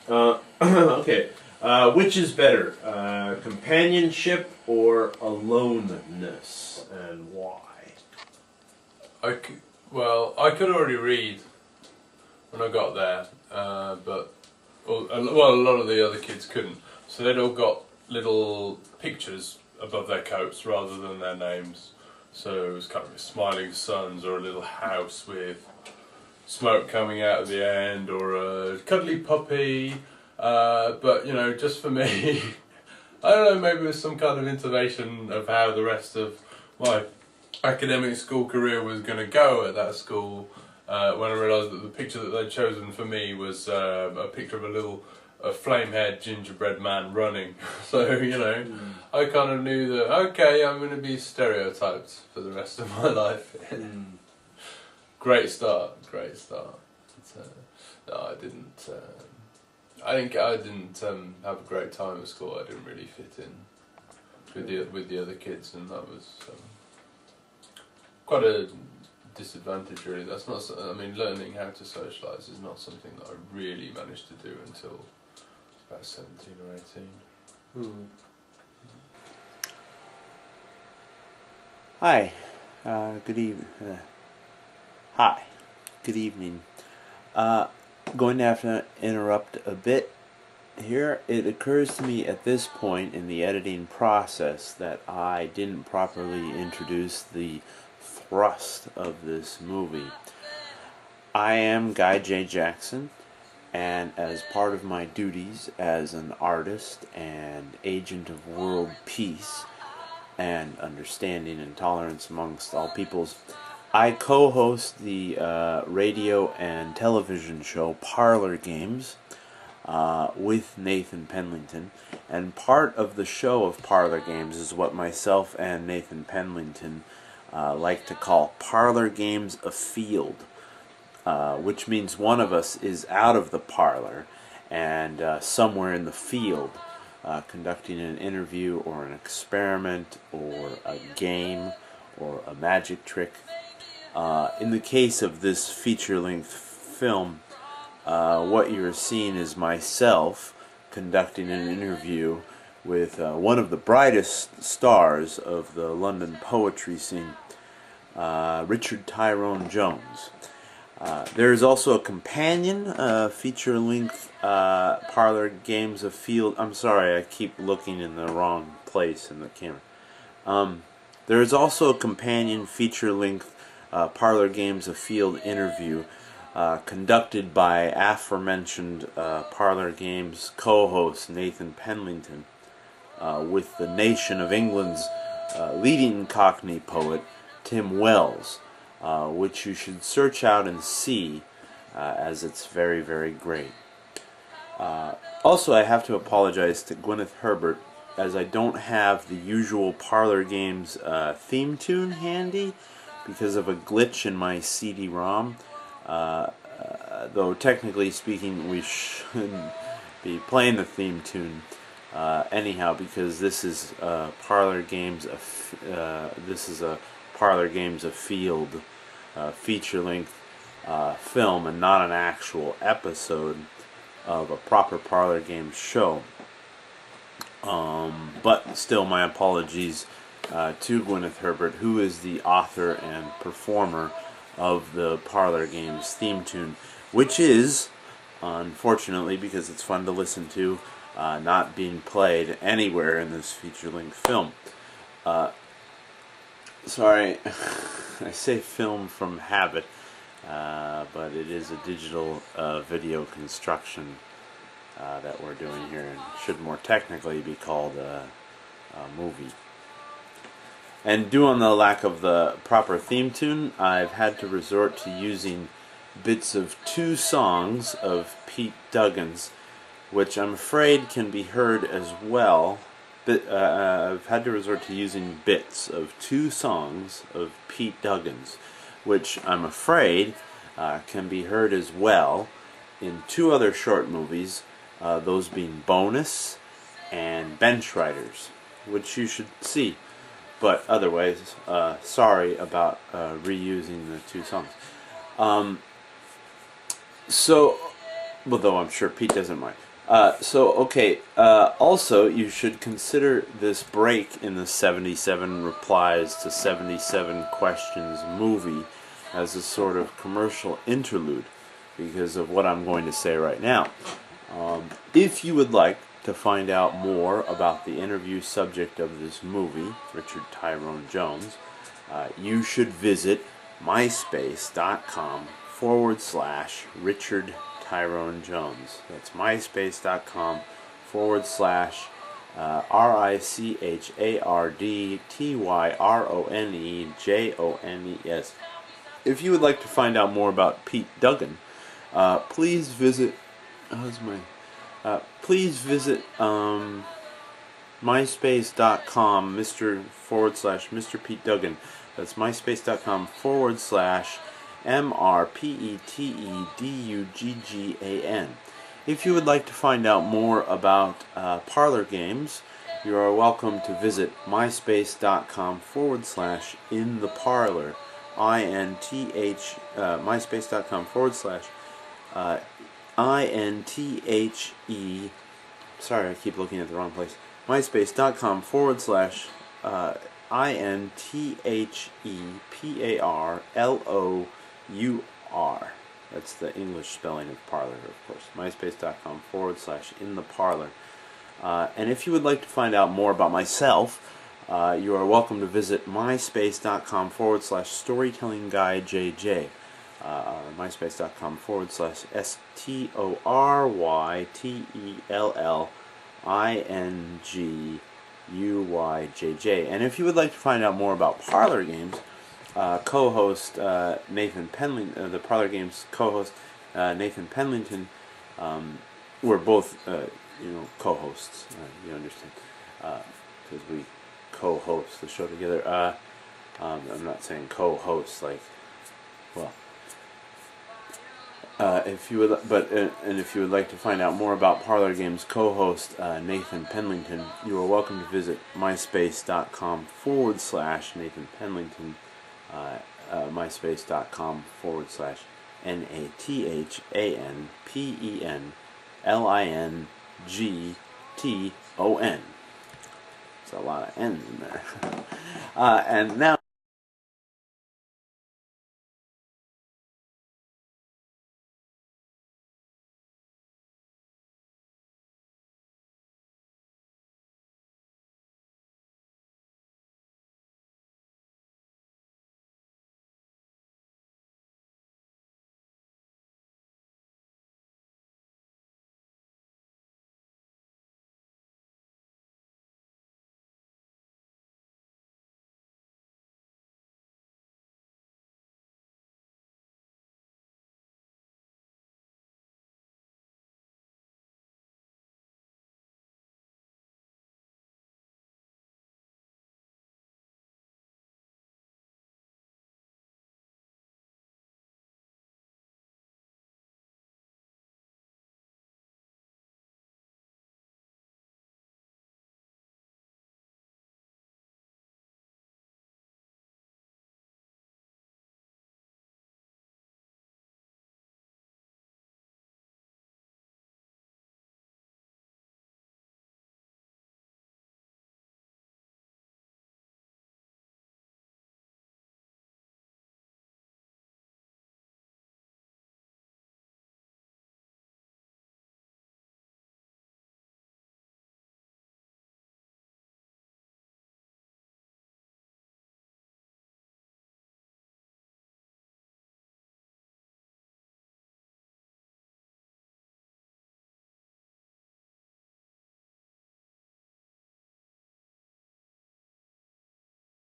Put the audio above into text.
Okay. Which is better, companionship or aloneness, and why? I could already read when I got there, but a lot of the other kids couldn't. So they'd all got little pictures above their coats rather than their names. So it was kind of smiling suns or a little house with smoke coming out of the end or a cuddly puppy. But you know, just for me, I don't know. Maybe it was some kind of intonation of how the rest of my academic school career was going to go at that school. When I realised that the picture that they'd chosen for me was a picture of a flame-haired gingerbread man running. So, you know, I kind of knew that, okay, I'm going to be stereotyped for the rest of my life. Great start. But, no, I didn't have a great time at school. I didn't really fit in with the other kids, and that was quite a disadvantage, really. That's not. I mean, learning how to socialise is not something that I really managed to do until about 17 or 18. Hi, good evening. Hi, good evening. Going to have to interrupt a bit here. It occurs to me at this point in the editing process that I didn't properly introduce the thrust of this movie. I am Guy J. Jackson, and as part of my duties as an artist and agent of world peace and understanding and tolerance amongst all peoples, I co-host the radio and television show Parlor Games with Nathan Penlington, and part of the show of Parlor Games is what myself and Nathan Penlington like to call Parlor Games Afield, which means one of us is out of the parlor and somewhere in the field conducting an interview or an experiment or a game or a magic trick. In the case of this feature-length film, what you're seeing is myself conducting an interview with one of the brightest stars of the London poetry scene, Richard Tyrone Jones. There is also a companion feature-length Parlor Games Afield. I'm sorry, I keep looking in the wrong place in the camera. There is also a companion feature-length Parlor Games Afield interview conducted by aforementioned Parlor Games co-host Nathan Penlington with the nation of England's leading Cockney poet Tim Wells, which you should search out and see as it's very, very great. Also, I have to apologize to Gwyneth Herbert as I don't have the usual Parlor Games theme tune handy because of a glitch in my CD-ROM. Though technically speaking, we shouldn't be playing the theme tune anyhow, because this is Parlor Games. This is a Parlor Games Afield feature-length film, and not an actual episode of a proper Parlor Games show. But still, my apologies to Gwyneth Herbert, who is the author and performer of the Parlor Games theme tune, which is, unfortunately, because it's fun to listen to, not being played anywhere in this feature-length film. Sorry, I say film from habit, but it is a digital video construction that we're doing here, and should more technically be called a movie. And due on the lack of the proper theme tune, I've had to resort to using bits of two songs of Pete Duggan's, which I'm afraid can be heard as well. But I've had to resort to using bits of two songs of Pete Duggan's, which I'm afraid can be heard as well in two other short movies, those being Bonus and Bench Riders, which you should see. But otherwise, sorry about reusing the two songs. So, although I'm sure Pete doesn't mind. Also, you should consider this break in the 77 Replies to 77 Questions movie as a sort of commercial interlude because of what I'm going to say right now. If you would like to find out more about the interview subject of this movie, Richard Tyrone Jones, you should visit myspace.com/Richard Tyrone Jones. That's myspace.com/RICHARDTYRONEJONES. If you would like to find out more about Pete Duggan, please visit. Please visit myspace.com Mr. Pete Duggan. That's myspace.com/MrPeteDuggan. If you would like to find out more about parlor games, you are welcome to visit myspace.com/InTheParlor. myspace.com/INTHE. Sorry, I keep looking at the wrong place. myspace.com/INTHEPARLOUR. That's the English spelling of parlor, of course. myspace.com/InTheParlor. And if you would like to find out more about myself, you are welcome to visit myspace.com/StorytellingGuyJJ. myspace.com/STORYTellingGuyJJ. And if you would like to find out more about parlor games, co-host Nathan Penlington, the parlor games co-host Nathan Penlington, we're both co-hosts. You understand? Because we co-host the show together. I'm not saying co-host like, well. If you would, and if you would like to find out more about parlor games co-host Nathan Penlington, you are welcome to visit myspace.com/Nathan Penlington, myspace.com/NATHANPENLINGTON. There's a lot of N's in there. And now.